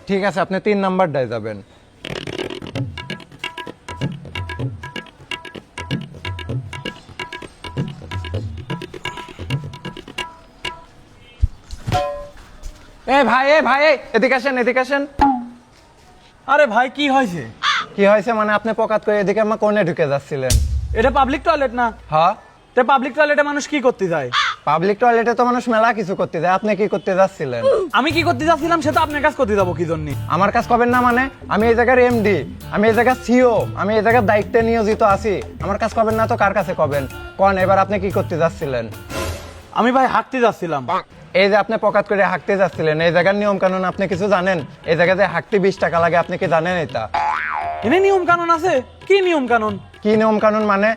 ঠিক আছে, আপনি 3 নাম্বারটায় যাবেন। ভাই এদিকে আসেন, এদিকে আসেন। আরে ভাই কি হয়েছে? কি হয়েছে মানে আপনি পকাত করে এদিকে আমার কোণে ঢুকে যাচ্ছিলেন। এটা পাবলিক টয়লেট না? হ্যাঁ, তে পাবলিক টয়লেটে মানুষ কি করতে যায়? পাবলিক টয়লেটে তো মানুষ মেলা কিছু করতে যায়, আপনি কি করতে যাচ্ছিলেন? আমি কি করতে যাচ্ছিলাম সেটা আপনার কাছে করতে যাবো কি জন্য? আমার কাজ করবেন না মানে? আমি এই জায়গার এমডি, আমি এই জায়গার সিও, আমি এই জায়গার দায়িত্বে নিয়োজিত আছি। আমার কাজ করবেন না তো কার কাছে করবেন? কোন এবার আপনি কি করতে যাচ্ছিলেন? আমি ভাই হাঁটতে যাচ্ছিলাম। এই যে আপনি পকাত করে হাঁকতে যাচ্ছিলেন, এই জায়গার নিয়ম কানুন আপনি কিছু জানেন? এই জায়গায় যে হাঁকতে 20 টাকা লাগে, আপনি কি জানেন এটা? এনে নিয়ম কানুন আছে? কি নিয়ম কানুন? কি নিয়ম কানুন মানে?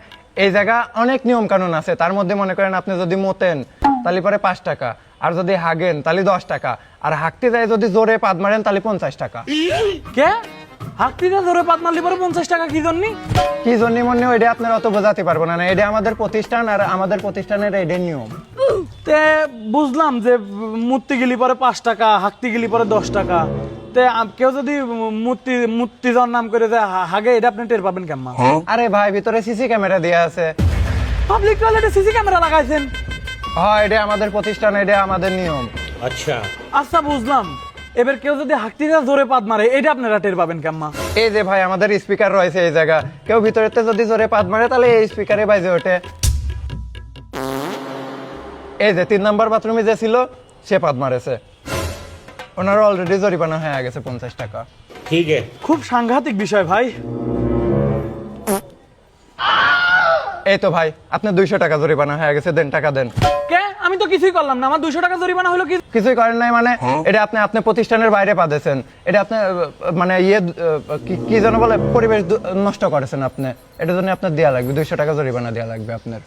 এই জায়গা অনেক নিয়ম কানুন আছে, তার মধ্যে মনে করেন আপনি যদি মোতেন তাহলে পরে 5 টাকা, আর যদি হাগেন তাহলে 10 টাকা, আর হাঁকতে যায় যদি জোরে পাদ মারেন তাহলে 50 টাকা। কে? হাঁটতে যা ধরে পাত মারলি পরে 50 টাকা কি জন্য? কি জন্য মনে এটা আপনার অত বোঝাতে পারবো না, এটা আমাদের প্রতিষ্ঠান, আর আমাদের প্রতিষ্ঠানের এটা নিয়ম। তে বুঝলাম যে মূর্তি গেলি পরে 5 টাকা, হাঁকতে গেলি পরে 10 টাকা। তে কেউ যদি মূর্তি যার নাম করে দেয় হাগে, এটা আপনি টের পাবেন কেমন? আরে ভাই, ভিতরে সিসি ক্যামেরা দেয়া আছে। পাবলিক টয়লেটে সিসি ক্যামেরা লাগাইছেন? হ্যাঁ, এটা আমাদের প্রতিষ্ঠান, এটা আমাদের নিয়ম। আচ্ছা বুঝলাম। এবার কেউ যদি হাঁকতে যা জোরে পাত মারে, এটা আপনারা টের পাবেন কেমন? এই যে ভাই আমাদের স্পিকার রয়েছে এই জায়গা, কেউ ভিতরেতে যদি জোরে পাদ মারে তাহলে এই স্পিকারে বাজে ওঠে। এই যে 3 নাম্বার বাথরুমে যে ছিল সে পাদ মারেছে, ওনার অলরেডি জরিমানা হয়ে গেছে 50 টাকা। খুব সাংঘাতিক বিষয় ভাই। এই তো ভাই আপনার 200 টাকা জরিমানা হয়ে গেছে, দেন টাকা দেন। কে? আমি তো কিছুই করলাম না, আমার 200 টাকা জরিমানা হলো কি? কিছুই করেন নাই মানে? এটা আপনি প্রতিষ্ঠানের বাইরে পাতেছেন, এটা আপনি মানে কি যেন বলে, পরিবেশ নষ্ট করেছেন আপনি, এটার জন্য আপনার দেয়া লাগবে 200 টাকা জরিমানা দেয়া লাগবে আপনার।